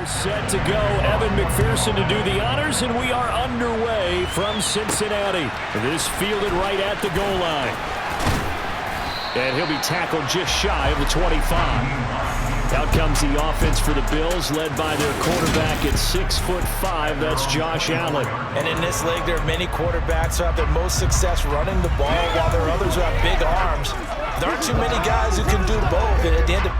are set to go. Evan McPherson to do the honors, and we are underway from Cincinnati. This fielded right at the goal line. And he'll be tackled just shy of the 25. Out comes the offense for the Bills, led by their quarterback at 6'5". That's Josh Allen. And in this league, there are many quarterbacks who have their most success running the ball, while there are others who have big arms. There aren't too many guys who can do both. And at the end of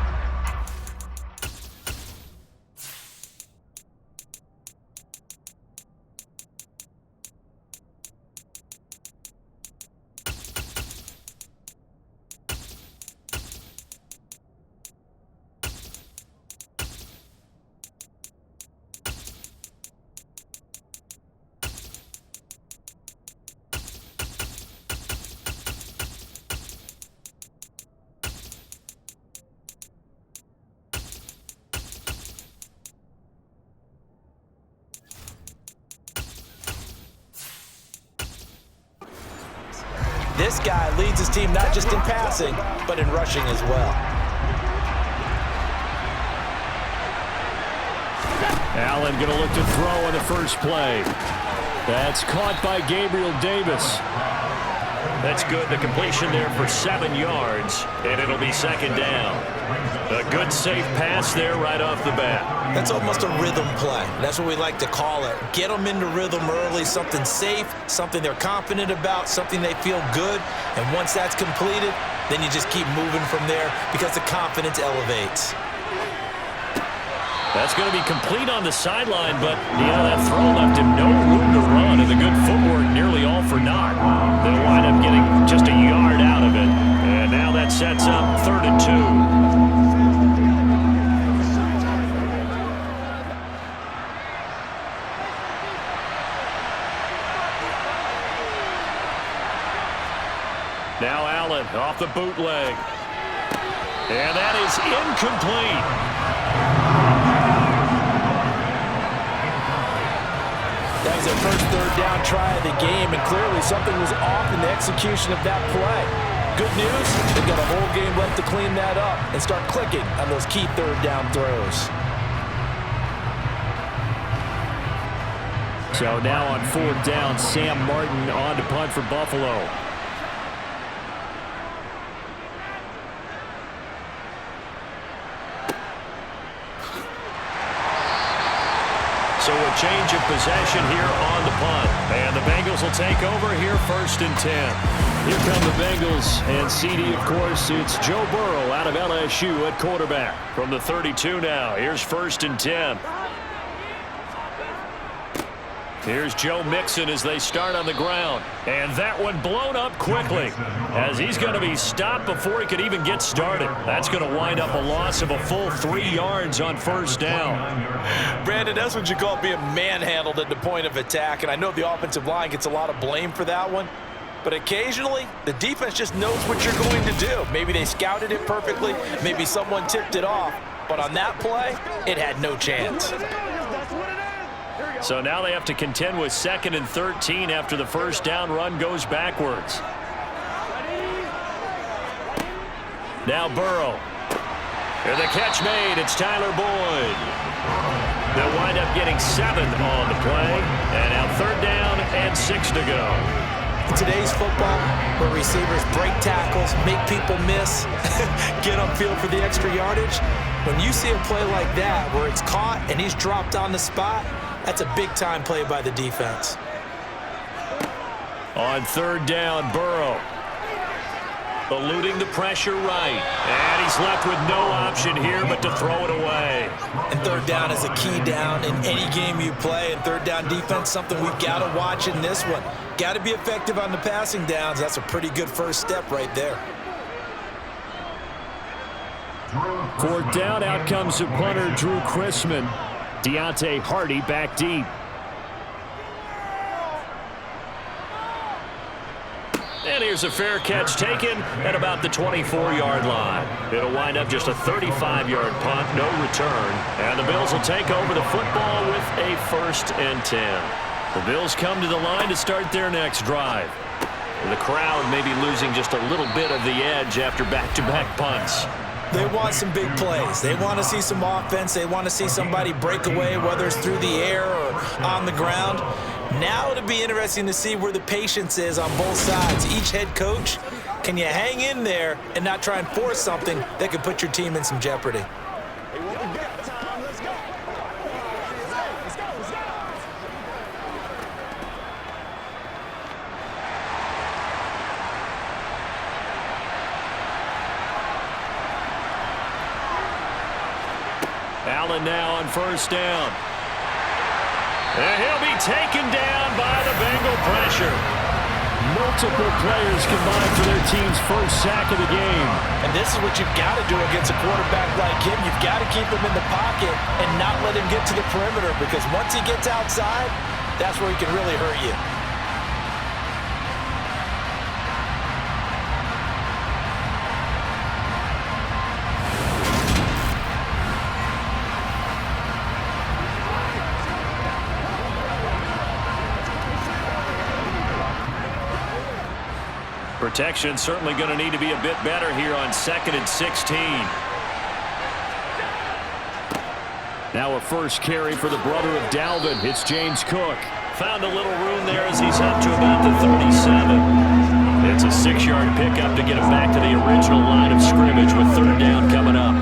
this guy leads his team not just in passing, but in rushing as well. Allen going to look to throw on the first play. That's caught by Gabriel Davis. That's good. The completion there for 7 yards, and it'll be second down. A good, safe pass there right off the bat. That's almost a rhythm play. That's what we like to call it. Get them into rhythm early, something safe, something they're confident about, something they feel good. And once that's completed, then you just keep moving from there because the confidence elevates. That's going to be complete on the sideline, but, that throw left him no room to run, and the good footwork nearly all for naught. They'll wind up getting just a yard out of it. And now that sets up 3rd and 2. Now Allen off the bootleg. And that is incomplete. That was their first 3rd down try of the game, and clearly something was off in the execution of that play. Good news, they've got a whole game left to clean that up and start clicking on those key 3rd down throws. So now on 4th down, Sam Martin on to punt for Buffalo. So a change of possession here on the punt. And the Bengals will take over here 1st and 10. Here come the Bengals. And CD, of course, it's Joe Burrow out of LSU at quarterback. From the 32 now, here's 1st and 10. Here's Joe Mixon as they start on the ground. And that one blown up quickly as he's going to be stopped before he could even get started. That's going to wind up a loss of a full 3 yards on 1st down. Brandon, that's what you call being manhandled at the point of attack. And I know the offensive line gets a lot of blame for that one. But occasionally, the defense just knows what you're going to do. Maybe they scouted it perfectly. Maybe someone tipped it off. But on that play, it had no chance. So now they have to contend with 2nd and 13 after the 1st down run goes backwards. Now Burrow. And the catch made. It's Tyler Boyd. They'll wind up getting 7 on the play. And now 3rd down and 6 to go. In today's football, where receivers break tackles, make people miss, get upfield for the extra yardage, when you see a play like that where it's caught and he's dropped on the spot, that's a big-time play by the defense. On 3rd down, Burrow. Eluding the pressure right. And he's left with no option here but to throw it away. And 3rd down is a key down in any game you play. And 3rd down defense, something we've got to watch in this one. Got to be effective on the passing downs. That's a pretty good first step right there. 4th down, out comes the punter, Drew Chrisman. Deontay Hardy back deep. And here's a fair catch taken at about the 24-yard line. It'll wind up just a 35-yard punt, no return. And the Bills will take over the football with a 1st and 10. The Bills come to the line to start their next drive. The crowd may be losing just a little bit of the edge after back-to-back punts. They want some big plays. They want to see some offense. They want to see somebody break away, whether it's through the air or on the ground. Now it'll be interesting to see where the patience is on both sides. Each head coach, can you hang in there and not try and force something that could put your team in some jeopardy? Allen now on first down. And he'll be taken down by the Bengal pressure. Multiple players combined for their team's first sack of the game. And this is what you've got to do against a quarterback like him. You've got to keep him in the pocket and not let him get to the perimeter, because once he gets outside, that's where he can really hurt you. Protection certainly going to need to be a bit better here on 2nd and 16. Now a first carry for the brother of Dalvin. It's James Cook. Found a little room there as he's up to about the 37. It's a 6-yard pickup to get him back to the original line of scrimmage with 3rd down coming up.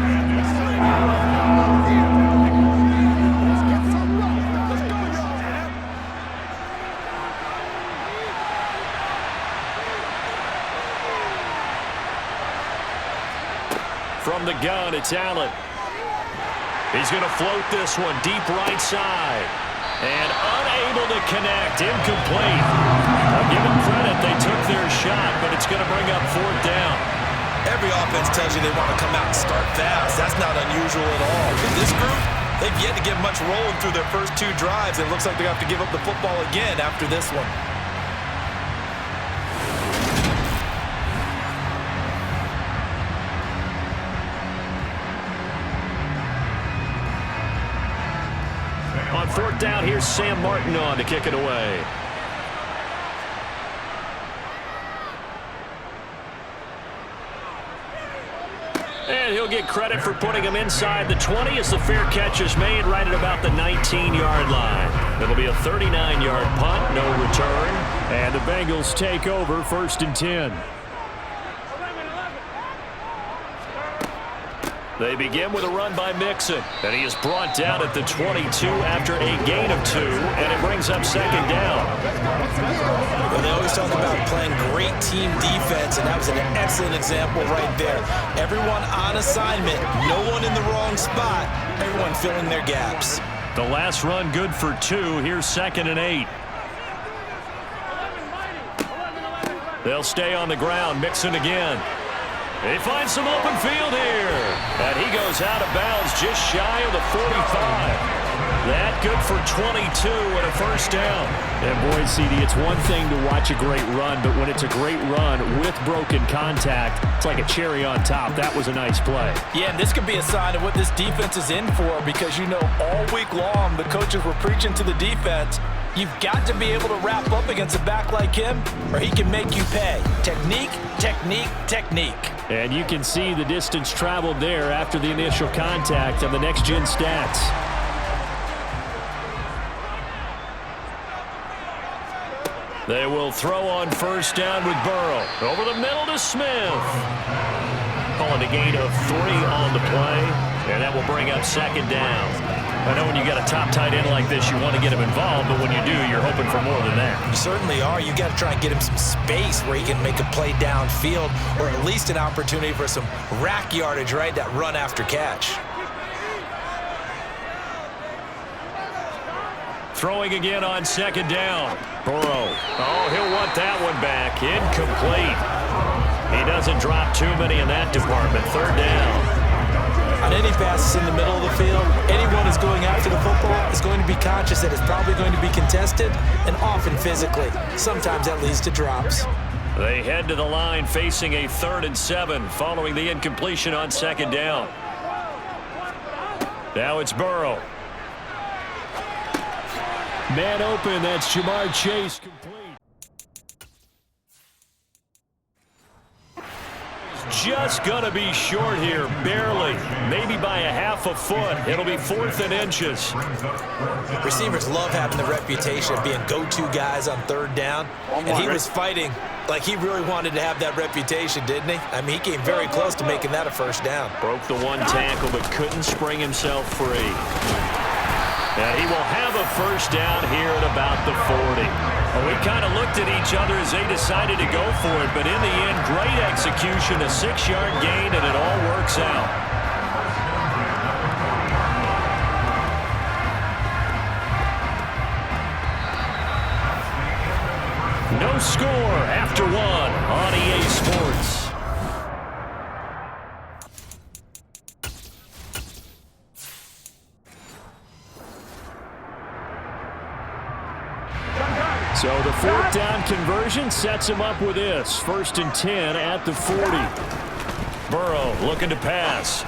From the gun, it's Allen. He's going to float this one deep right side. And unable to connect. Incomplete. I'll give them credit. They took their shot, but it's going to bring up 4th down. Every offense tells you they want to come out and start fast. That's not unusual at all. But this group, they've yet to get much rolling through their first 2 drives. It looks like they have to give up the football again after this one. On 4th down, here's Sam Martin on to kick it away. And he'll get credit for putting him inside the 20 as the fair catch is made right at about the 19-yard line. It'll be a 39-yard punt, no return. And the Bengals take over 1st and 10. They begin with a run by Mixon, and he is brought down at the 22 after a gain of 2, and it brings up 2nd down. Well, they always talk about playing great team defense, and that was an excellent example right there. Everyone on assignment, no one in the wrong spot, everyone filling their gaps. The last run good for 2. Here's 2nd and 8. They'll stay on the ground. Mixon again. He finds some open field here. And he goes out of bounds just shy of the 45. That good for 22 and a 1st down. And boy, CD, it's one thing to watch a great run, but when it's a great run with broken contact, it's like a cherry on top. That was a nice play. Yeah, and this could be a sign of what this defense is in for, because you know all week long the coaches were preaching to the defense, you've got to be able to wrap up against a back like him or he can make you pay. Technique, technique, technique. And you can see the distance traveled there after the initial contact on the next-gen stats. They will throw on 1st down with Burrow. Over the middle to Smith. Calling a gain of 3 on the play, and that will bring up 2nd down. I know when you got a top tight end like this, you want to get him involved, but when you do, you're hoping for more than that. You certainly are. You got to try and get him some space where he can make a play downfield, or at least an opportunity for some rack yardage, right? That run after catch. Throwing again on 2nd down. Burrow. Oh, he'll want that one back. Incomplete. He doesn't drop too many in that department. 3rd down. On any passes in the middle of the field, anyone who's going after the football is going to be conscious that it's probably going to be contested and often physically. Sometimes that leads to drops. They head to the line facing a 3rd and 7 following the incompletion on 2nd down. Now it's Burrow. Man open, that's Jamar Chase. Complete. just going to be short here, barely. Maybe by a half a foot. It'll be 4th and inches. Receivers love having the reputation of being go-to guys on 3rd down. And he was fighting like he really wanted to have that reputation, didn't he? I mean, he came very close to making that a 1st down. Broke the 1 tackle, but couldn't spring himself free. And he will have a 1st down here at about the 40. Well, we kind of looked at each other as they decided to go for it, but in the end, great execution, a 6-yard gain, and it all works out. No score after 1 on EA Sports. So the 4th down conversion sets him up with this. 1st and 10 at the 40. Burrow looking to pass.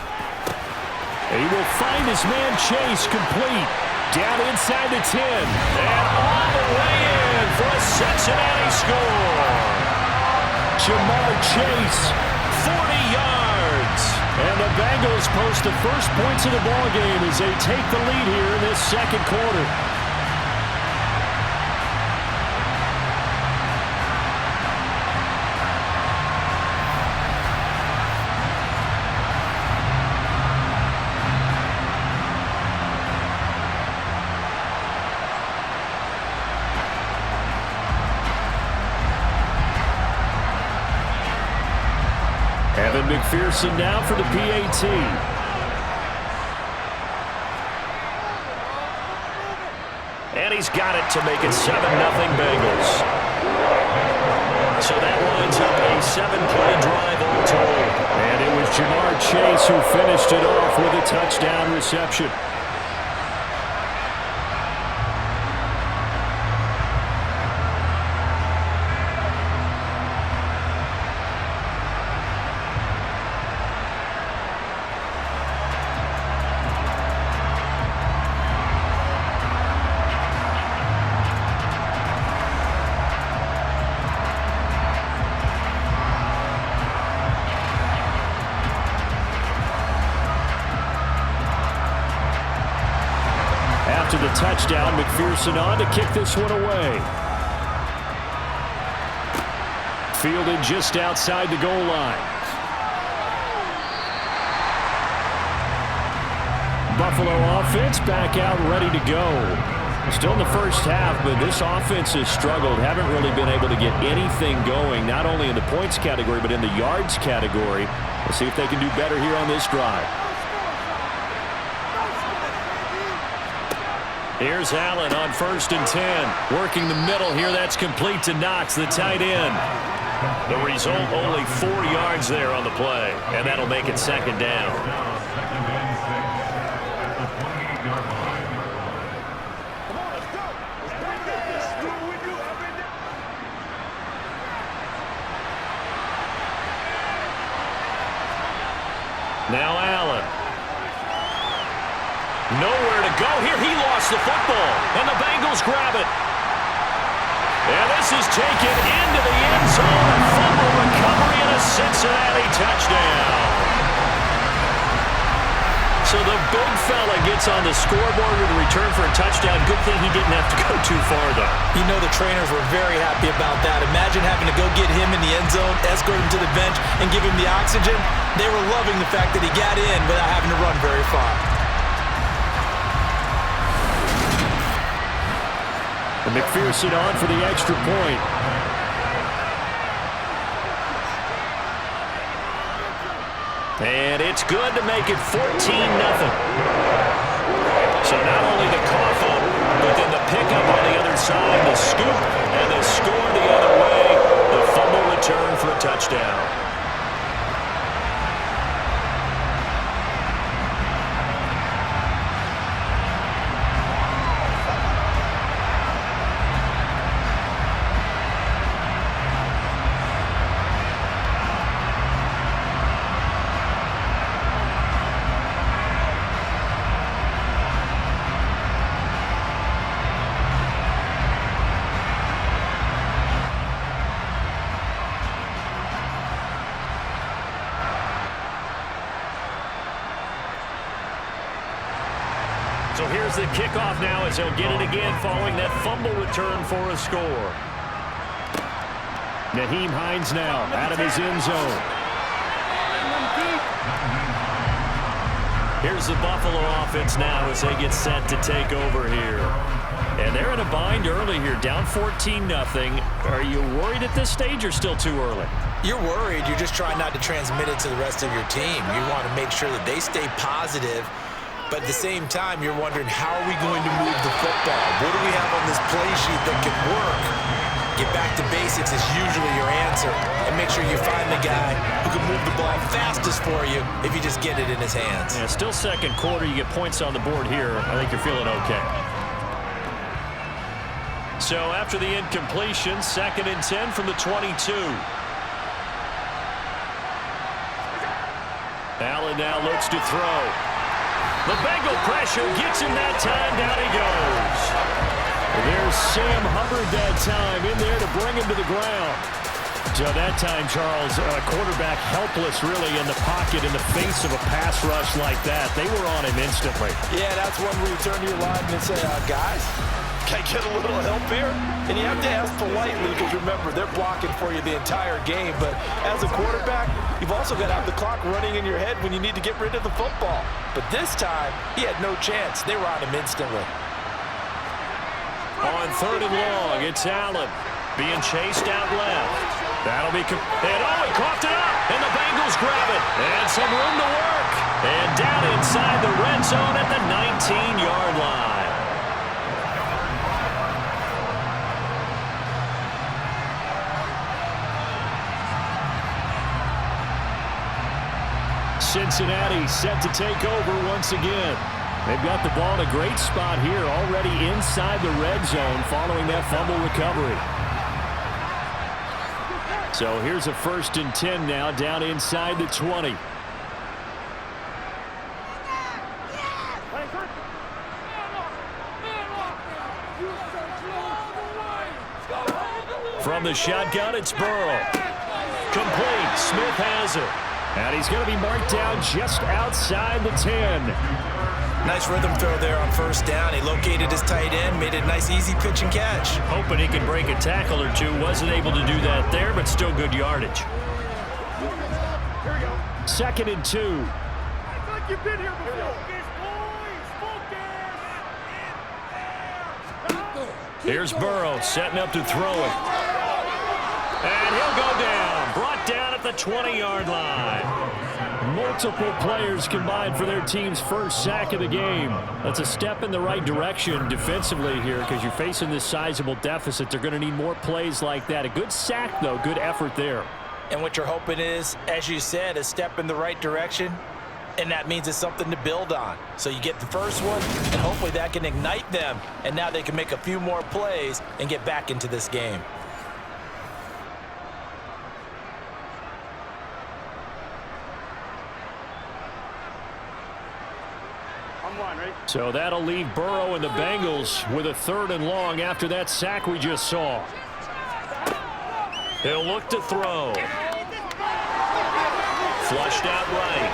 He will find his man Chase complete. Down inside the 10. And all the way in for a Cincinnati score. Jamar Chase, 40 yards. And the Bengals post the first points of the ballgame as they take the lead here in this 2nd quarter. McPherson now for the PAT. And he's got it to make it 7-0 Bengals. So that lines up a 7-play drive all told. And it was Jamar Chase who finished it off with a touchdown reception. After the touchdown, McPherson on to kick this one away. Fielded just outside the goal line. Buffalo offense back out ready to go. Still in the first half, but this offense has struggled. Haven't really been able to get anything going, not only in the points category, but in the yards category. We'll see if they can do better here on this drive. Here's Allen on 1st and 10. Working the middle here. That's complete to Knox, the tight end. The result, only 4 yards there on the play. And that'll make it 2nd down. Now Allen. Nowhere to go here. He lost the football, and the Bengals grab it. And this is taken into the end zone. Fumble recovery and a Cincinnati touchdown. So the big fella gets on the scoreboard with a return for a touchdown. Good thing he didn't have to go too far, though. You know the trainers were very happy about that. Imagine having to go get him in the end zone, escort him to the bench, and give him the oxygen. They were loving the fact that he got in without having to run very far. And McPherson on for the extra point. And it's good to make it 14-0. So not only the cough up, but then the pickup on the other side, the scoop, and the score the other way. The fumble return for a touchdown. So here's the kickoff now as he'll get it again following that fumble return for a score. Nyheim Hines now out of his end zone. Here's the Buffalo offense now as they get set to take over here. And they're in a bind early here, down 14-0. Are you worried at this stage or still too early? You're worried. You're just trying not to transmit it to the rest of your team. You want to make sure that they stay positive. But at the same time, you're wondering, how are we going to move the football? What do we have on this play sheet that can work? Get back to basics is usually your answer. And make sure you find the guy who can move the ball fastest for you if you just get it in his hands. Yeah, still second quarter. You get points on the board here. I think you're feeling okay. So after the incompletion, 2nd and 10 from the 22. Allen now looks to throw. The Bengal pressure gets him that time. Down he goes. There's Sam Hubbard that time in there to bring him to the ground. So that time, Charles, quarterback helpless really in the pocket in the face of a pass rush like that. They were on him instantly. Yeah, that's when we turn to your line and say, guys, can I get a little help here? And you have to ask politely because, remember, they're blocking for you the entire game. But as a quarterback, you've also got to have the clock running in your head when you need to get rid of the football. But this time, he had no chance. They were on him instantly. On 3rd and long, it's Allen being chased out left. That'll be and he coughed it up, and the Bengals grab it. And some room to work. And down inside the red zone at the 19-yard line. Cincinnati set to take over once again. They've got the ball in a great spot here, already inside the red zone following that fumble recovery. So here's a 1st and 10 now, down inside the 20. From the shotgun, it's Burrow. Complete. Smith has it. And he's going to be marked down just outside the 10. Nice rhythm throw there on 1st down. He located his tight end, made it a nice easy pitch and catch. Hoping he could break a tackle or two. Wasn't able to do that there, but still good yardage. 2nd and 2. You've been here before. Here's Burrow setting up to throw it. And he'll go down. Brought down at the 20-yard line. Multiple players combined for their team's first sack of the game. That's a step in the right direction defensively here because you're facing this sizable deficit. They're going to need more plays like that. A good sack, though. Good effort there. And what you're hoping is, as you said, a step in the right direction. And that means it's something to build on. So you get the first one, and hopefully that can ignite them. And now they can make a few more plays and get back into this game. So that'll leave Burrow and the Bengals with a 3rd and long after that sack we just saw. He'll look to throw. Flushed out right.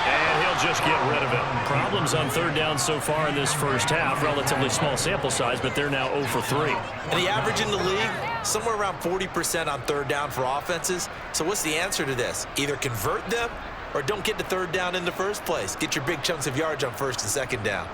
And he'll just get rid of it. Problems on 3rd down so far in this first half. Relatively small sample size, but they're now 0 for 3. And the average in the league, somewhere around 40% on 3rd down for offenses. So what's the answer to this? Either convert them or don't get to 3rd down in the first place. Get your big chunks of yards on 1st and 2nd down.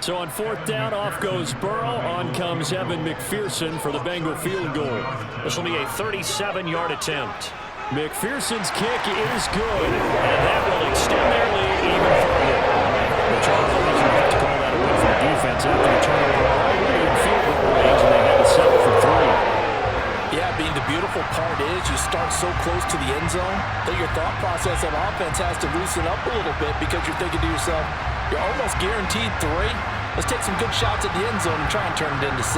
So on 4th down, off goes Burrow. On comes Evan McPherson for the Bengal field goal. This will be a 37-yard attempt. McPherson's kick is good, and that will extend their lead even further. The Chargers have to call that a win for the defense after the turnover already in field goal range, and they had to settle for 3. Yeah, being the beautiful part is you start so close to the end zone that your thought process of offense has to loosen up a little bit because you're thinking to yourself, you're almost guaranteed 3. Let's take some good shots at the end zone and try and turn it into 6.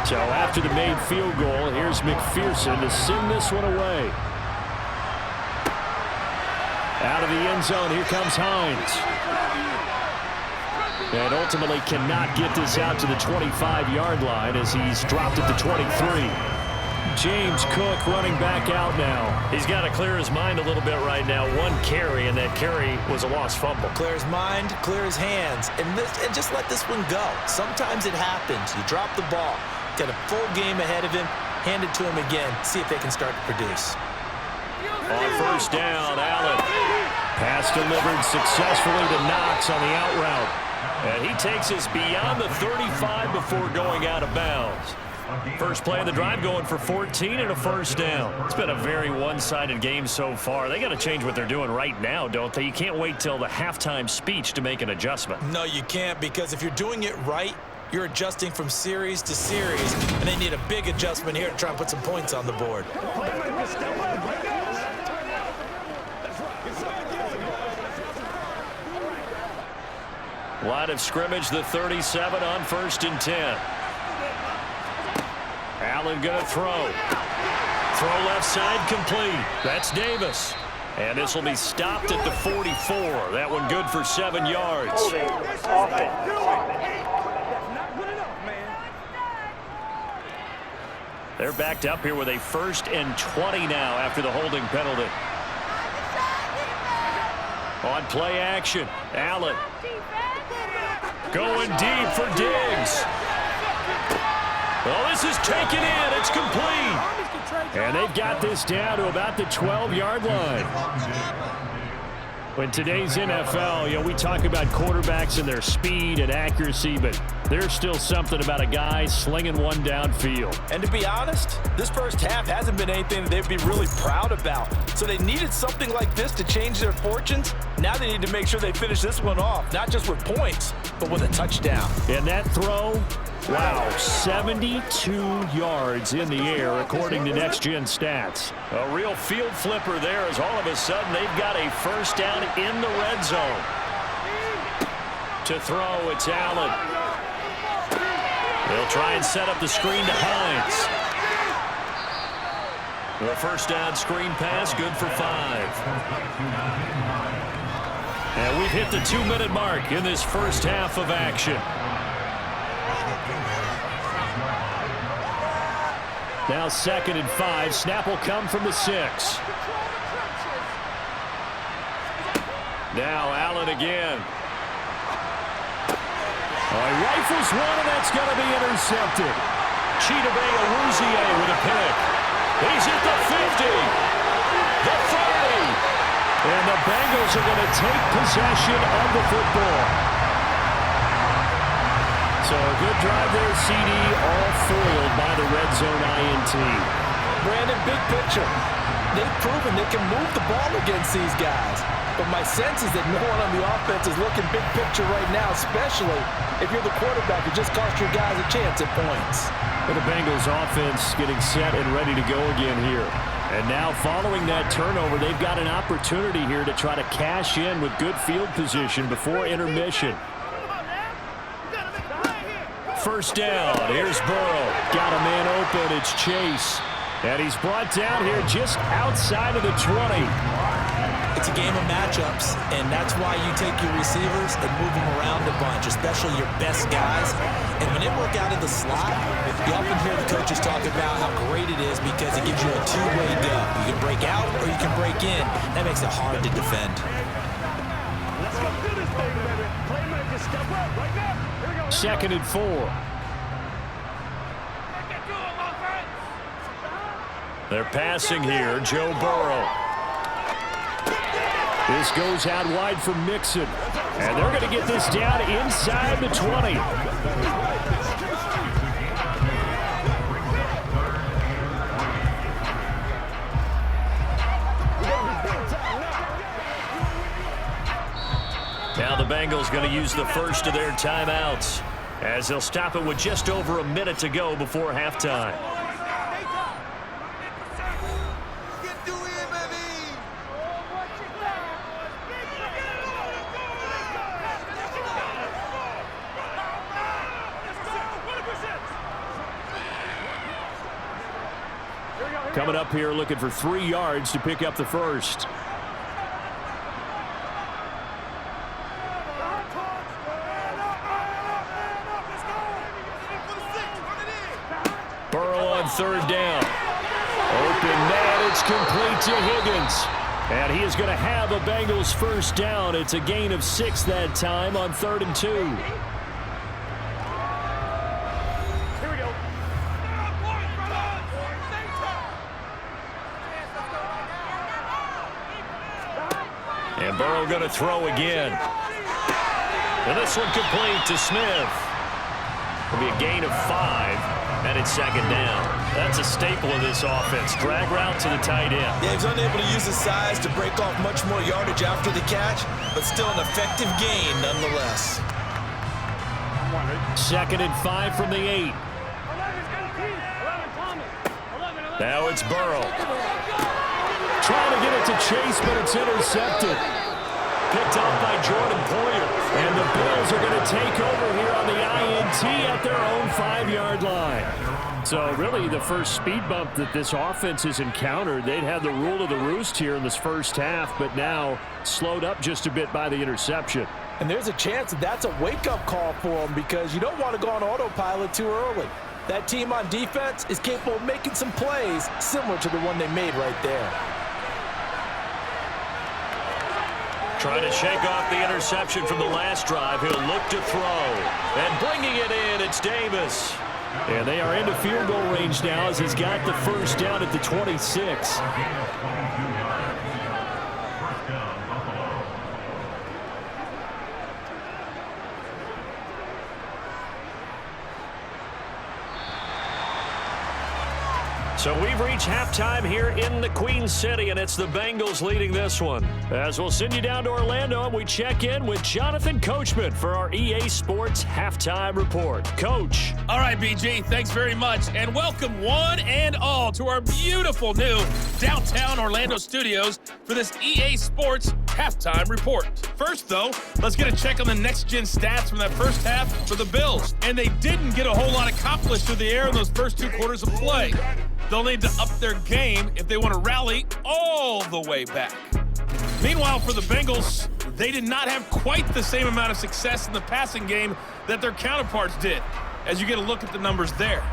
So after the made field goal, here's McPherson to send this one away. Out of the end zone, here comes Hines. And ultimately cannot get this out to the 25-yard line as he's dropped at the 23. James Cook running back out now. He's got to clear his mind a little bit right now. One carry, and that carry was a lost fumble. Clear his mind, clear his hands, and just let this one go. Sometimes it happens. You drop the ball. Got a full game ahead of him. Hand it to him again. See if they can start to produce. On first down, Allen. Pass delivered successfully to Knox on the out route. And he takes us beyond the 35 before going out of bounds. First play of the drive going for 14 and a first down. It's been a very one-sided game so far. They got to change what they're doing right now, don't they? You can't wait till the halftime speech to make an adjustment. No, you can't, because if you're doing it right, you're adjusting from series to series, and they need a big adjustment here to try and put some points on the board. Line of scrimmage, the 37 on 1st and 10. Allen going to throw. Throw left side complete. That's Davis. And this will be stopped at the 44. That one good for 7 yards. They're backed up here with a 1st and 20 now after the holding penalty. On play action, Allen. Going deep for Diggs. Oh, this is taken in. It's complete. And they've got this down to about the 12-yard line. In today's NFL, we talk about quarterbacks and their speed and accuracy, but there's still something about a guy slinging one downfield. And to be honest, this first half hasn't been anything that they'd be really proud about. So they needed something like this to change their fortunes. Now they need to make sure they finish this one off, not just with points, but with a touchdown. And that throw, wow, 72 yards in the air, according to Next Gen Stats. A real field flipper there as all of a sudden they've got a first down in the red zone. To throw, it's Allen. They'll try and set up the screen to Hines. The first down screen pass, good for 5. And we've hit the 2-minute mark in this first half of action. Now 2nd and 5. Snap will come from the 6. Now Allen again. He rifles one, and that's going to be intercepted. Chidobe Awuzie with a pick. He's at the 50. The 30. And the Bengals are going to take possession of the football. So a good drive there, CD, all foiled by the red zone INT. Brandon, big picture. They've proven they can move the ball against these guys. But my sense is that no one on the offense is looking big picture right now, especially if you're the quarterback. It just cost your guys a chance at points. But the Bengals offense getting set and ready to go again here. And now following that turnover, they've got an opportunity here to try to cash in with good field position before intermission. First down, here's Burrow. Got a man open, it's Chase. And he's brought down here just outside of the 20. It's a game of matchups, and that's why you take your receivers and move them around a bunch, especially your best guys. And when they work out of the slot, you often hear the coaches talk about how great it is because it gives you a two-way go. You can break out or you can break in. That makes it hard to defend. Let's go do this thing, baby. Playmakers, step up right now. Here we go. 2nd and 4. They're passing here, Joe Burrow. This goes out wide for Mixon. And they're going to get this down inside the 20. Now the Bengals going to use the first of their timeouts as they'll stop it with just over a minute to go before halftime. Coming up here looking for 3 yards to pick up the first. on third down. Open man, it's complete to Higgins. And he is going to have a Bengals first down. It's a gain of 6 that time on 3rd and 2. Here we go. And Burrow going to throw again. And this one complete to Smith. It'll be a gain of 5, and it's 2nd down. That's a staple of this offense. Drag route to the tight end. Yeah, he was unable to use his size to break off much more yardage after the catch, but still an effective gain nonetheless. 2nd and 5 from the 8. Now it's Burrow. Trying to get it to Chase, but it's intercepted. Picked off by Jordan Poyer. And the Bills are going to take over here on the INT at their own 5-yard line. So really the first speed bump that this offense has encountered. They'd had the rule of the roost here in this first half, but now slowed up just a bit by the interception. And there's a chance that that's a wake-up call for them because you don't want to go on autopilot too early. That team on defense is capable of making some plays similar to the one they made right there. Trying to shake off the interception from the last drive. He'll look to throw. And bringing it in, it's Davis. And they are into field goal range now as he's got the first down at the 26. So we've reached halftime here in the Queen City, and it's the Bengals leading this one. As we'll send you down to Orlando, and we check in with Jonathan Coachman for our EA Sports Halftime Report. Coach. All right, BG, thanks very much, and welcome one and all to our beautiful new downtown Orlando studios for this EA Sports Halftime Report. First, though, let's get a check on the next-gen stats from that first half for the Bills. And they didn't get a whole lot accomplished through the air in those first 2 quarters of play. They'll need to up their game if they want to rally all the way back. Meanwhile, for the Bengals, they did not have quite the same amount of success in the passing game that their counterparts did, as you get a look at the numbers there.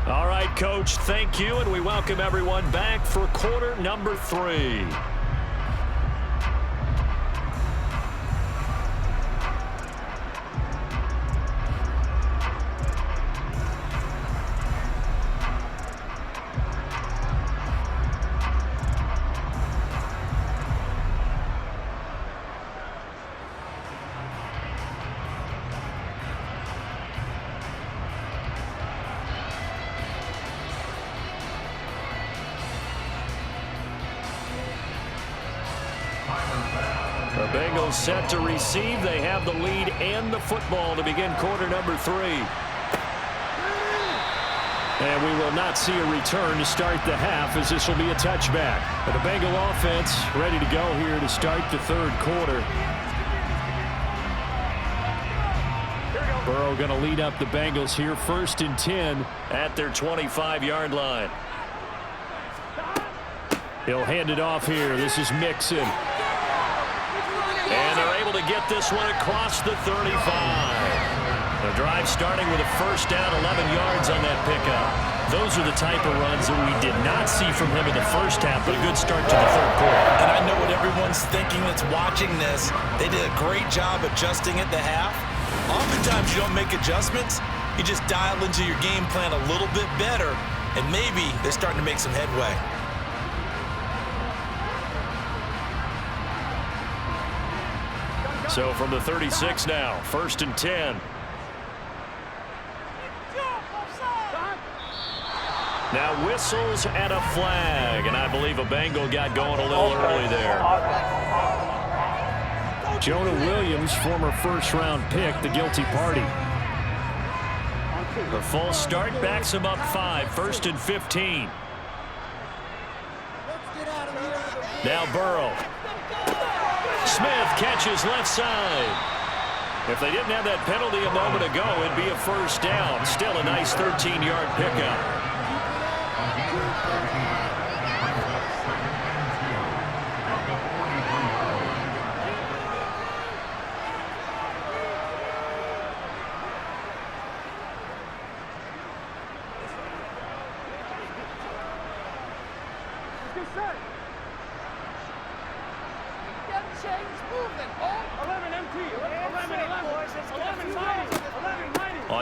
All right, Coach, thank you, and we welcome everyone back for quarter number 3. The Bengals set to receive. They have the lead and the football to begin quarter number 3. And we will not see a return to start the half, as this will be a touchback. But the Bengal offense ready to go here to start the 3rd quarter. Burrow going to lead up the Bengals here, 1st and 10 at their 25-yard line. He'll hand it off here. This is Mixon. And they're able to get this one across the 35. The drive starting with a first down, 11 yards on that pickup. Those are the type of runs that we did not see from him in the first half, but a good start to the 3rd quarter. And I know what everyone's thinking that's watching this. They did a great job adjusting at the half. Oftentimes you don't make adjustments. You just dial into your game plan a little bit better, and maybe they're starting to make some headway. So from the 36 now, 1st and 10. Now whistles and a flag, and I believe a Bengal got going a little early there. Jonah Williams, former first-round pick, the guilty party. The false start backs him up 5, 1st and 15. Now Burrow. Smith catches left side. If they didn't have that penalty a moment ago, it'd be a first down. Still a nice 13-yard pickup.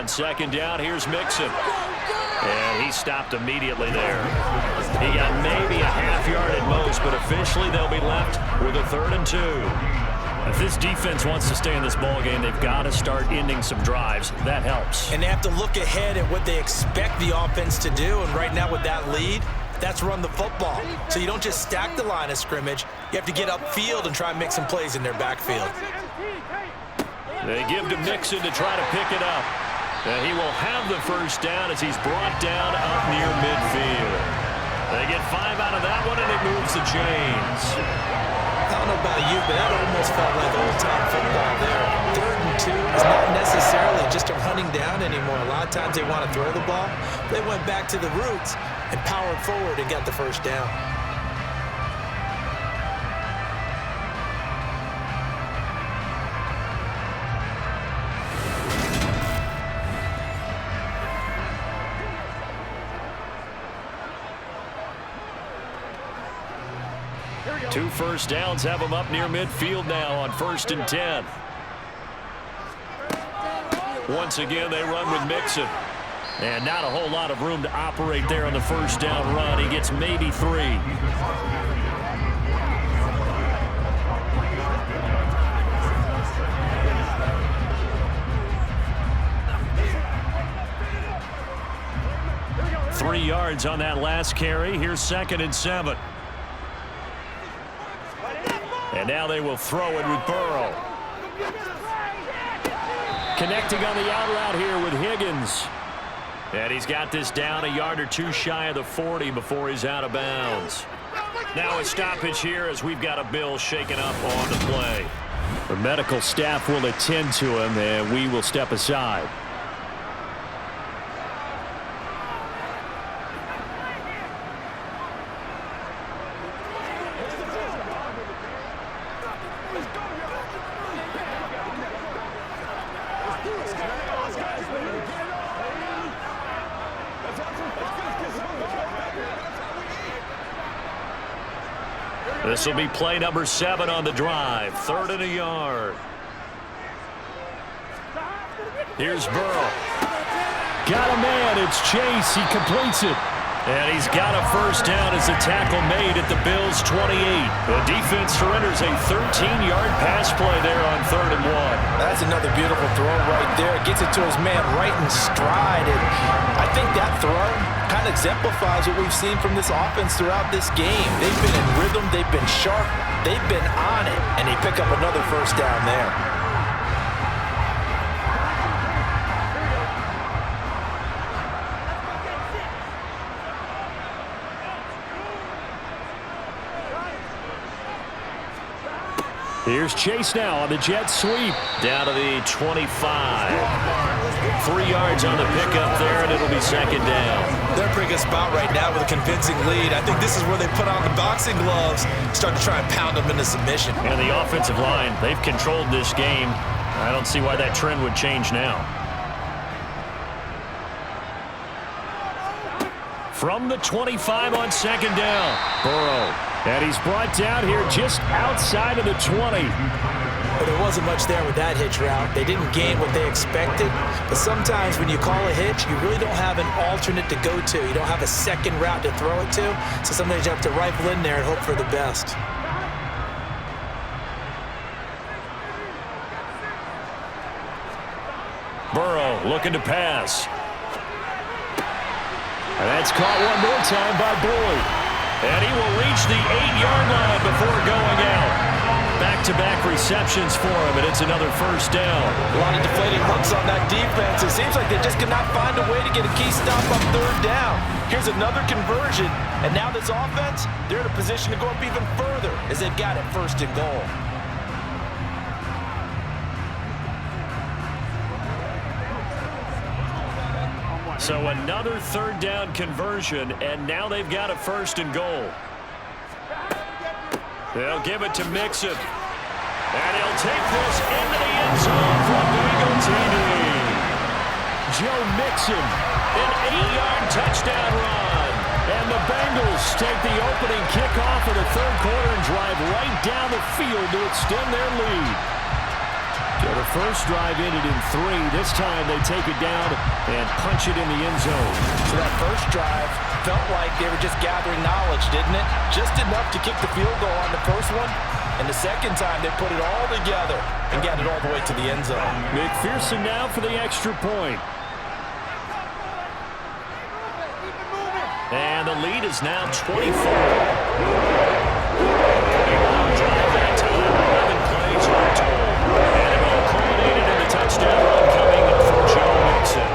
On second down, here's Mixon. And he stopped immediately there. He got maybe a half yard at most, but officially they'll be left with a 3rd and 2. If this defense wants to stay in this ballgame, they've got to start ending some drives. That helps. And they have to look ahead at what they expect the offense to do. And right now with that lead, that's run the football. So you don't just stack the line of scrimmage. You have to get upfield and try and make some plays in their backfield. They give to Mixon to try to pick it up. And he will have the first down as he's brought down up near midfield. They get 5 out of that one, and it moves the chains. I don't know about you, but that almost felt like old-time football there. 3rd and 2 is not necessarily just a running down anymore. A lot of times they want to throw the ball. They went back to the roots and powered forward and got the first down. Two first downs have them up near midfield now on 1st and 10. Once again, they run with Mixon. And not a whole lot of room to operate there on the first down run. He gets maybe 3. Three yards on that last carry. Here's 2nd and 7. And now they will throw it with Burrow. Connecting on the out route here with Higgins. And he's got this down a yard or 2 shy of the 40 before he's out of bounds. Now a stoppage here as we've got a Bill shaken up on the play. The medical staff will attend to him, and we will step aside. This will be play number 7 on the drive. 3rd and a yard. Here's Burrow. Got a man. It's Chase. He completes it. And he's got a first down as a tackle made at the Bills' 28. The defense surrenders a 13-yard pass play there on 3rd and 1. That's another beautiful throw right there. Gets it to his man right in stride. And I think that throw kind of exemplifies what we've seen from this offense throughout this game. They've been in rhythm. They've been sharp. They've been on it. And they pick up another first down there. Here's Chase now on the jet sweep. Down to the 25. 3 yards on the pickup there, and it'll be 2nd down. They're in a pretty good spot right now with a convincing lead. I think this is where they put on the boxing gloves, start to try and pound them into submission. And the offensive line, they've controlled this game. I don't see why that trend would change now. From the 25 on 2nd down, Burrow. And he's brought down here just outside of the 20. But there wasn't much there with that hitch route. They didn't gain what they expected. But sometimes when you call a hitch, you really don't have an alternate to go to. You don't have a second route to throw it to. So sometimes you have to rifle in there and hope for the best. Burrow looking to pass. And that's caught one more time by Boyd. And he will reach the 8-yard line before going out. Back-to-back receptions for him, and it's another first down. A lot of deflating looks on that defense. It seems like they just cannot find a way to get a key stop on 3rd down. Here's another conversion, and now this offense, they're in a position to go up even further as they've got it 1st and goal. So another 3rd down conversion, and now they've got a 1st and goal. They'll give it to Mixon. And he'll take this into the end zone for Bengal TD. Joe Mixon, an 8-yard touchdown run. And the Bengals take the opening kickoff of the 3rd quarter and drive right down the field to extend their lead. To the first drive ended in 3. This time they take it down and punch it in the end zone. So that first drive felt like they were just gathering knowledge, didn't it? Just enough to kick the field goal on the first one. And the second time, they put it all together and got it all the way to the end zone. McPherson now for the extra point. And the lead is now 24. A long drive that time, 11 plays all told. And it all culminated in the touchdown run coming from Joe Mixon.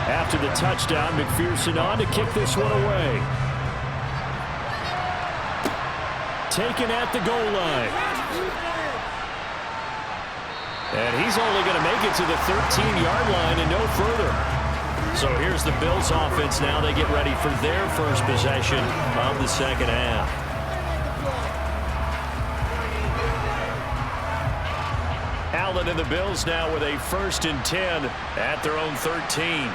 After the touchdown, McPherson on to kick this one away. Taken at the goal line. And he's only going to make it to the 13-yard line and no further. So here's the Bills offense now. They get ready for their first possession of the second half. Allen and the Bills now with a 1st and 10 at their own 13.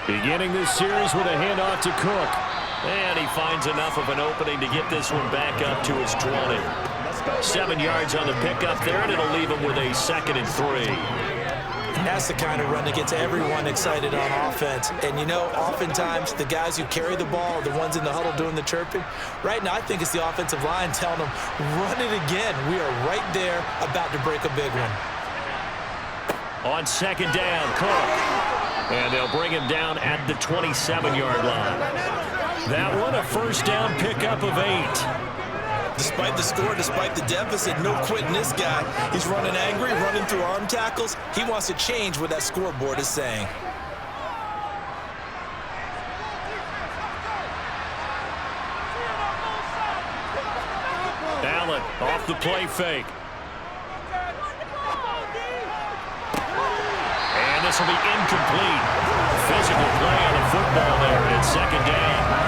Beginning this series with a handoff to Cook. And he finds enough of an opening to get this one back up to his 20. 7 yards on the pickup there, and it'll leave him with a 2nd and 3. That's the kind of run that gets everyone excited on offense. And, you know, oftentimes the guys who carry the ball are the ones in the huddle doing the chirping. Right now, I think it's the offensive line telling them, run it again. We are right there about to break a big one. On 2nd down, Cook. And they'll bring him down at the 27-yard line. That one, a 1st down pickup of 8. Despite the score, despite the deficit, no quitting this guy. He's running angry, running through arm tackles. He wants to change what that scoreboard is saying. Allen off the play fake. And this will be incomplete. Physical play on the football there, and it's 2nd down.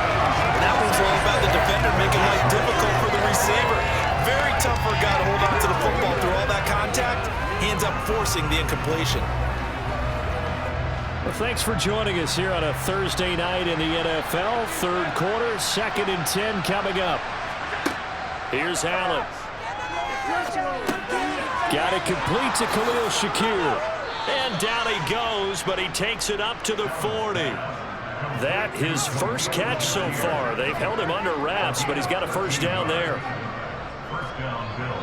That one's all about the defender making life difficult for the receiver. Very tough for a guy to hold on to the football through all that contact. He ends up forcing the incompletion. Well, thanks for joining us here on a Thursday night in the NFL. 3rd quarter, 2nd and 10 coming up. Here's Allen. Got it complete to Khalil Shakir. And down he goes, but he takes it up to the 40. That his first catch so far. They've held him under wraps, but he's got a 1st down there. First down, Bill.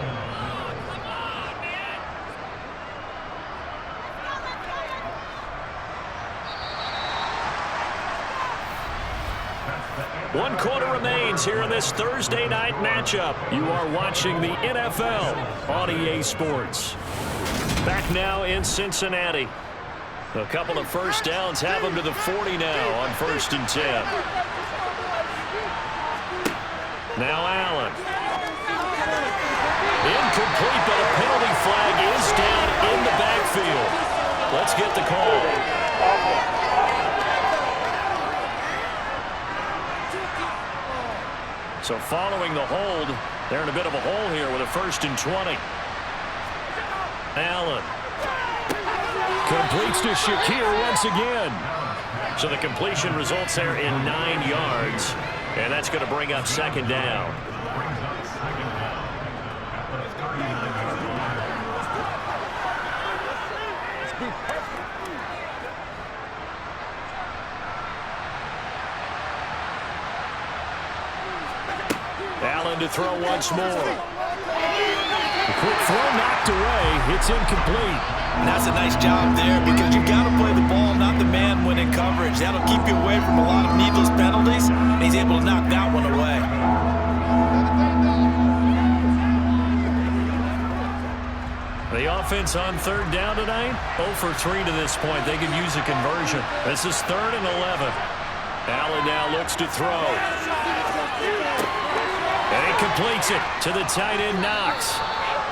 One quarter remains here in this Thursday night matchup. You are watching the NFL on EA Sports. Back now in Cincinnati. A couple of 1st downs have them to the 40 now on 1st and 10. Now Allen. Incomplete, but a penalty flag is down in the backfield. Let's get the call. So following the hold, they're in a bit of a hole here with a 1st and 20. Allen. Completes to Shakir once again. So the completion results there in 9 yards. And that's going to bring up 2nd down. Allen to throw once more. A quick throw knocked away. It's incomplete. And that's a nice job there because you've got to play the ball, not the man when in coverage. That'll keep you away from a lot of needless penalties, and he's able to knock that one away. The offense on 3rd down tonight, 0 for 3 to this point. They could use a conversion. This is 3rd and 11. Allen now looks to throw. And he completes it to the tight end, Knox.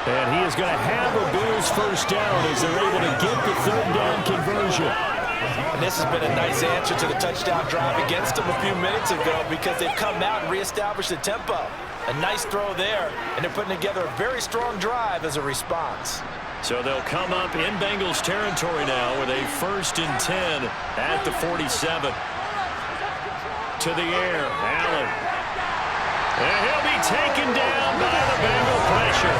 And he is going to have a Bills first down as they're able to get the third down conversion. And this has been a nice answer to the touchdown drive against them a few minutes ago because they've come out and reestablished the tempo. A nice throw there, and they're putting together a very strong drive as a response. So they'll come up in Bengals territory now with a 1st and 10 at the 47. To the air, Allen. And he'll be taken down by the Bengal pressure.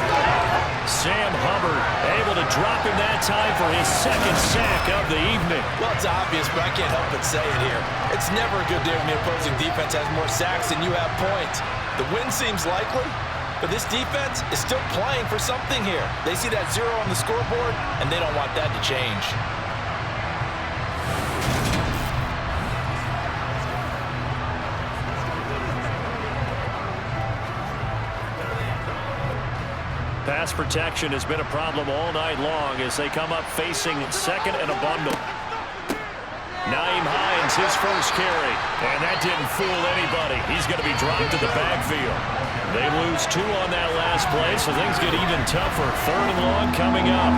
Sam Hubbard able to drop him that time for his 2nd sack of the evening. Well, it's obvious, but I can't help but say it here. It's never a good day when the opposing defense has more sacks than you have points. The win seems likely, but this defense is still playing for something here. They see that 0 on the scoreboard, and they don't want that to change. Pass protection has been a problem all night long as they come up facing 2nd and a bundle. Nyheim Hines, his first carry. And that didn't fool anybody. He's going to be dropped to the backfield. They lose 2 on that last play, so things get even tougher. 3rd and long coming up.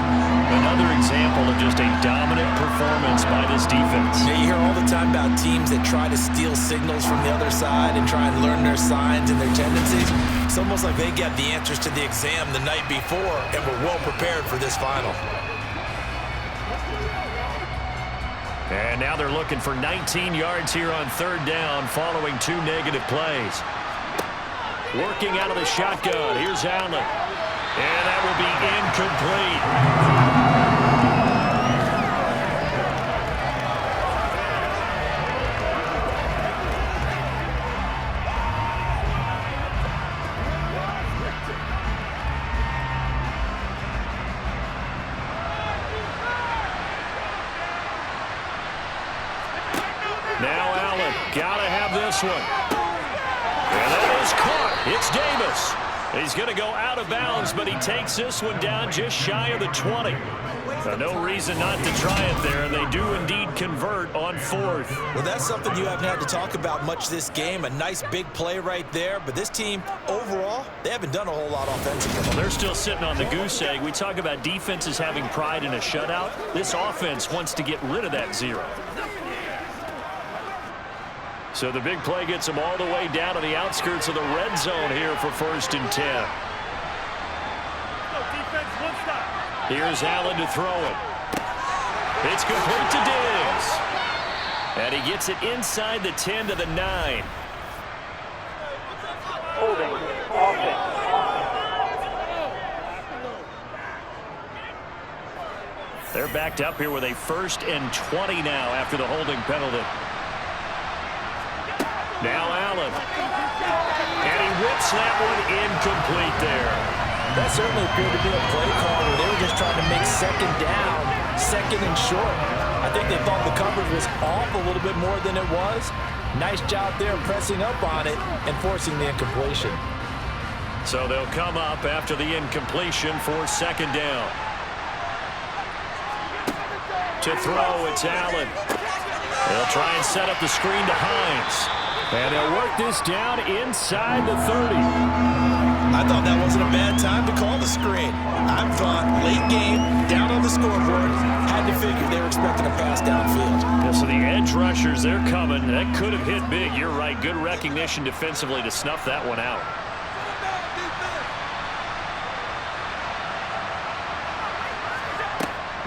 Another example of just a dominant performance by this defense. Yeah, you hear all the time about teams that try to steal signals from the other side and try and learn their signs and their tendencies. It's almost like they get the answers to the exam the night before and were well prepared for this final. And now they're looking for 19 yards here on 3rd down following 2 negative plays. Working out of the shotgun. Here's Allen. And that will be incomplete. Now Allen, gotta have this one. And that is caught. It's Davis. He's going to go out of bounds, but he takes this one down just shy of the 20. No reason not to try it there, and they do indeed convert on 4th. Well, that's something you haven't had to talk about much this game. A nice big play right there, but this team, overall, they haven't done a whole lot offensively. Well, they're still sitting on the goose egg. We talk about defenses having pride in a shutout. This offense wants to get rid of that 0. So the big play gets them all the way down to the outskirts of the red zone here for 1st and 10. Here's Allen to throw it. It's complete to Diggs. And he gets it inside the 10 to the 9. They're backed up here with a 1st and 20 now after the holding penalty. Now Allen. And he whips that one incomplete there. That certainly appeared to be a play call where they were just trying to make 2nd down, 2nd and short. I think they thought the coverage was off a little bit more than it was. Nice job there pressing up on it and forcing the incompletion. So they'll come up after the incompletion for 2nd down. To throw, it's Allen. They'll try and set up the screen to Hines. And they'll work this down inside the 30. I thought that wasn't a bad time to call the screen. I thought late game, down on the scoreboard, had to figure they were expecting a pass downfield. Yeah, so the edge rushers, they're coming. That could have hit big. You're right. Good recognition defensively to snuff that one out.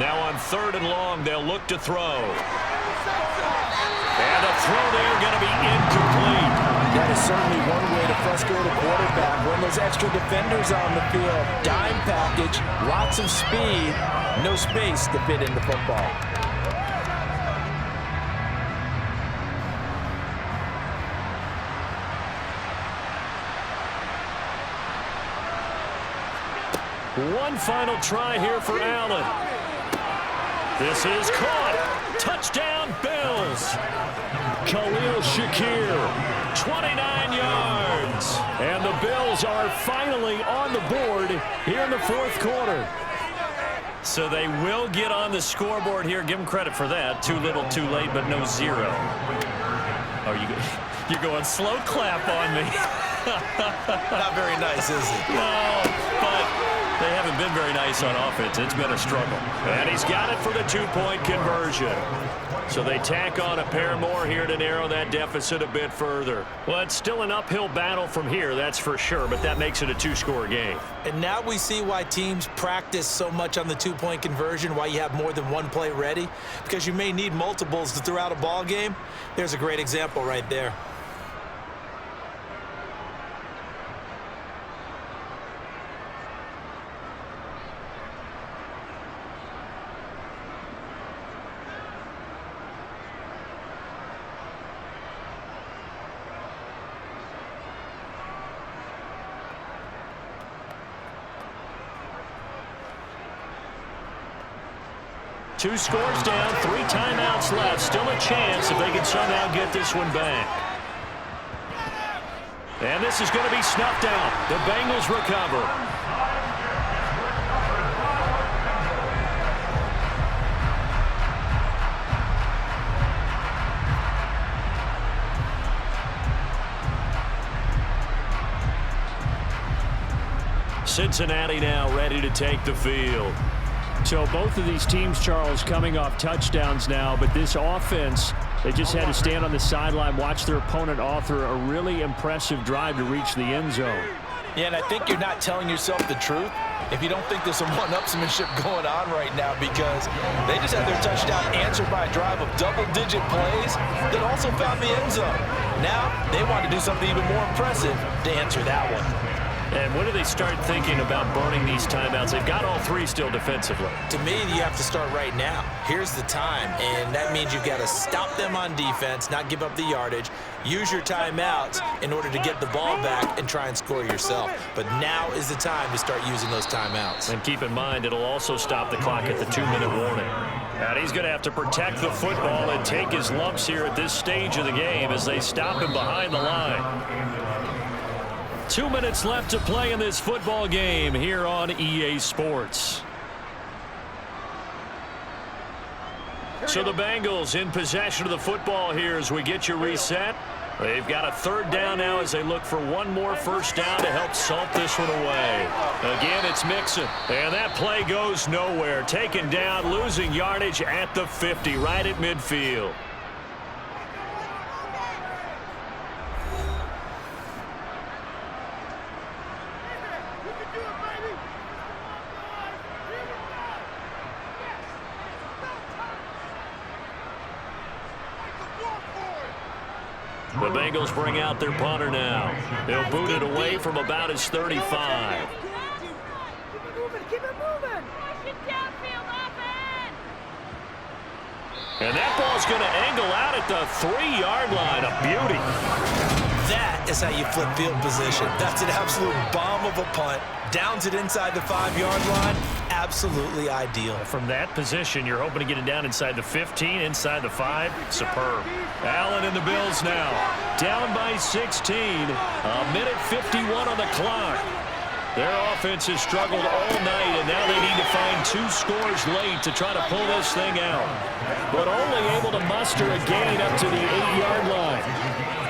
Now on 3rd and long, they'll look to throw. And a throw there going to be incomplete. That is certainly one way to frustrate a quarterback. When those extra defenders on the field, dime package, lots of speed, no space to fit in the football. One final try here for Allen. This is caught. Touchdown, Bills. Khalil Shakir, 29 yards. And the Bills are finally on the board here in the 4th quarter. So they will get on the scoreboard here. Give them credit for that. Too little, too late, but no 0. Oh, you're going slow clap on me. Not very nice, is it? No, but They haven't been very nice on offense. It's been a struggle. And he's got it for the two-point conversion. So they tack on a pair more here to narrow that deficit a bit further. Well, it's still an uphill battle from here, that's for sure, but that makes it a two-score game. And now we see why teams practice so much on the two-point conversion, why you have more than one play ready, because you may need multiples to throw out a ball game. There's a great example right there. Two scores down, 3 timeouts left. Still a chance if they can somehow get this one back. And this is going to be snuffed out. The Bengals recover. Cincinnati now ready to take the field. So both of these teams, Charles, coming off touchdowns now, but this offense, they just had to stand on the sideline, watch their opponent author a really impressive drive to reach the end zone. Yeah, and I think you're not telling yourself the truth if you don't think there's some one-upsmanship going on right now, because they just had their touchdown answered by a drive of double-digit plays that also found the end zone. Now they want to do something even more impressive to answer that one. And when do they start thinking about burning these timeouts? They've got all 3 still defensively. To me, you have to start right now. Here's the time, and that means you've got to stop them on defense, not give up the yardage, use your timeouts in order to get the ball back and try and score yourself. But now is the time to start using those timeouts. And keep in mind, it'll also stop the clock at the 2-minute warning. And he's going to have to protect the football and take his lumps here at this stage of the game as they stop him behind the line. 2 minutes left to play in this football game here on EA Sports. So the Bengals in possession of the football here as we get you reset. They've got a 3rd down now as they look for one more first down to help salt this one away. Again, it's Mixon. And that play goes nowhere. Taken down, losing yardage at the 50, right at midfield. The Bengals bring out their punter now. They'll boot it away from about his 35. Keep it moving. Keep it moving. And that ball's going to angle out at the 3-yard line. A beauty. That is how you flip field position. That's an absolute bomb of a punt. Downs it inside the 5-yard line. Absolutely ideal. From that position, you're hoping to get it down inside the 15, inside the 5. Superb. Allen and the Bills now. Down by 16. A minute 51 on the clock. Their offense has struggled all night, and now they need to find 2 scores late to try to pull this thing out. But only able to muster a gain up to the 8-yard line.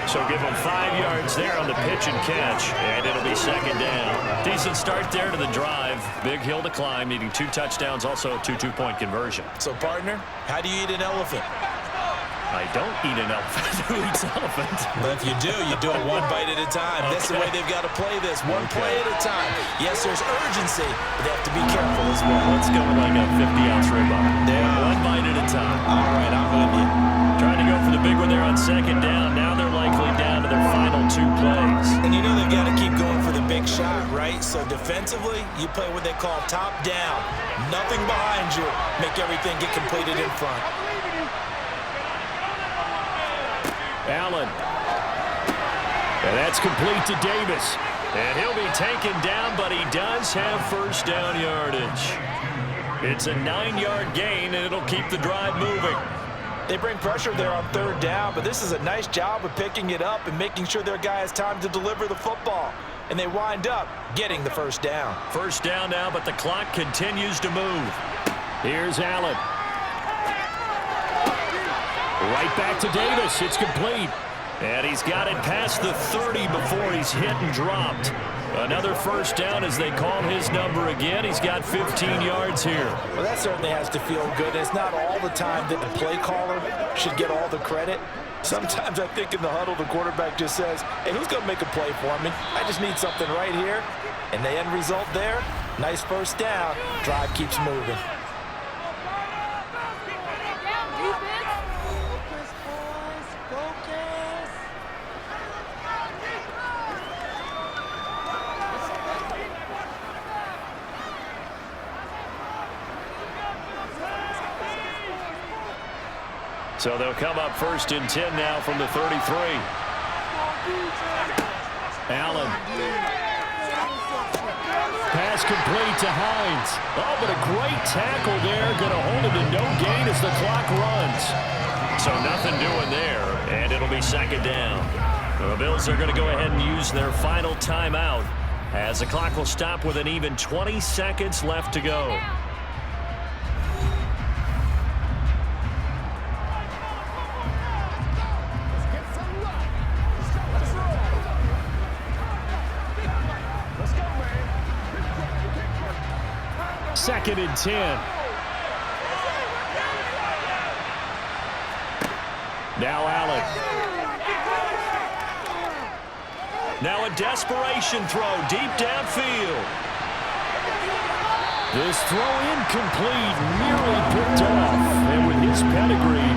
So give them 5 yards there on the pitch and catch, and it'll be 2nd down. Decent start there to the drive. Big hill to climb, needing 2 touchdowns, also a 2 two-point conversion. So, partner, how do you eat an elephant? I don't eat an elephant. Who eats elephant? But if you do it one bite at a time. Okay. That's the way they've got to play this, one play at a time. Yes, there's urgency, but they have to be careful as well. Let's go with like a 50-ounce ribeye. Yeah. One bite at a time. All right, I'm with you. Trying to go for the big one there on 2nd down. Now they're likely down to their final 2 plays. And you know they've got to keep going for the big shot, right? So defensively, you play what they call top down. Nothing behind you. Make everything get completed in front. Allen. And that's complete to Davis. And he'll be taken down, but he does have first down yardage. It's a 9-yard gain, and it'll keep the drive moving. They bring pressure there on 3rd down, but this is a nice job of picking it up and making sure their guy has time to deliver the football. And they wind up getting the first down. First down now, but the clock continues to move. Here's Allen. Right back to Davis. It's complete. And he's got it past the 30 before he's hit and dropped. Another first down as they call his number again. He's got 15 yards here. Well, that certainly has to feel good. It's not all the time that the play caller should get all the credit. Sometimes I think in the huddle, the quarterback just says, hey, who's going to make a play for me? I just need something right here. And the end result there, nice first down. Drive keeps moving. So they'll come up 1st and 10 now from the 33. Allen. Pass complete to Hines. Oh, but a great tackle there. Going to hold him to no gain as the clock runs. So nothing doing there, and it'll be 2nd down. The Bills are going to go ahead and use their final timeout as the clock will stop with an even 20 seconds left to go. Second and 10. Now Allen. Now a desperation throw deep downfield. This throw incomplete, nearly picked off. And with his pedigree,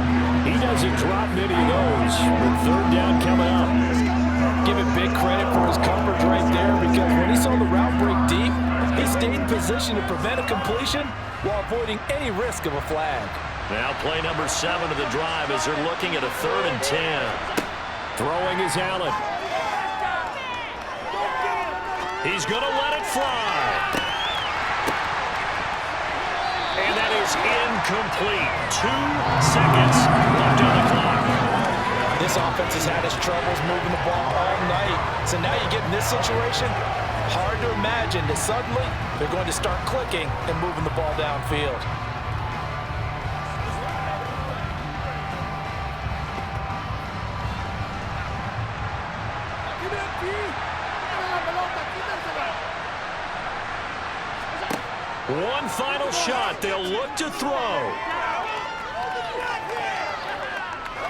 he doesn't drop many of those. With 3rd down coming up. Give him big credit for his coverage right there, because when he saw the route break deep, he stayed in position to prevent a completion while avoiding any risk of a flag. Now play number 7 of the drive as they're looking at a 3rd and 10. Throwing is Allen. He's going to let it fly. And that is incomplete. 2 seconds left on the clock. This offense has had its troubles moving the ball all night. So now you get in this situation, hard to imagine that suddenly they're going to start clicking and moving the ball downfield. One final shot. They'll look to throw.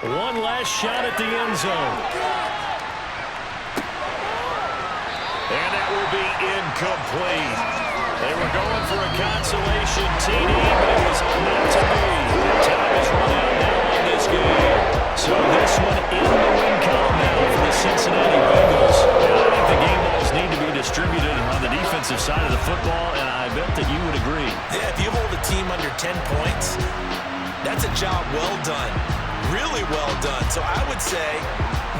One last shot at the end zone. And that will be incomplete. They were going for a consolation TD, but it was not to be. Time is run out now on this game. So this one in the win column now for the Cincinnati Bengals. Now, I think the game balls need to be distributed on the defensive side of the football, and I bet that you would agree. Yeah, if you hold a team under 10 points, that's a job well done. Really well done. So I would say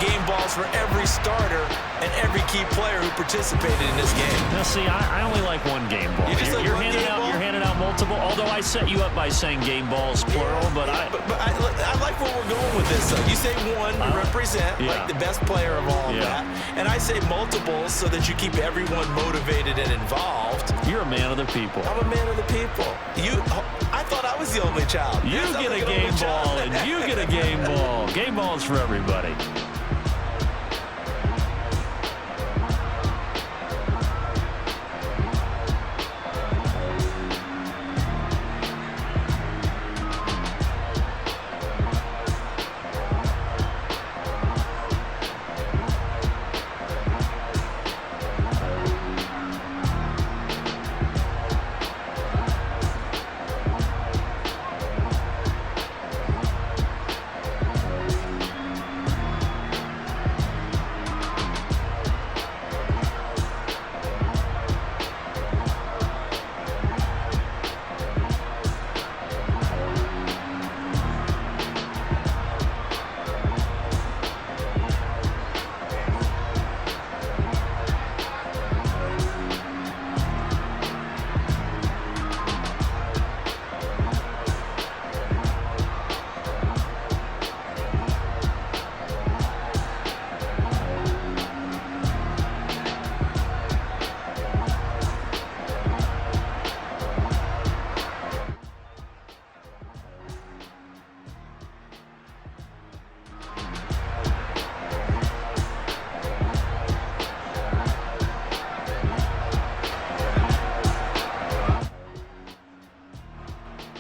game balls for every starter and every key player who participated in this game. Now, see, I only like one game ball. You're handing out multiple, although I set you up by saying game balls, plural, but I like where we're going with this. You say one to represent, like the best player of all of that, and I say multiples so that you keep everyone motivated and involved. You're a man of the people. I'm a man of the people. I thought I was the only child. You get a game ball, and you get a game ball. Game balls for everybody.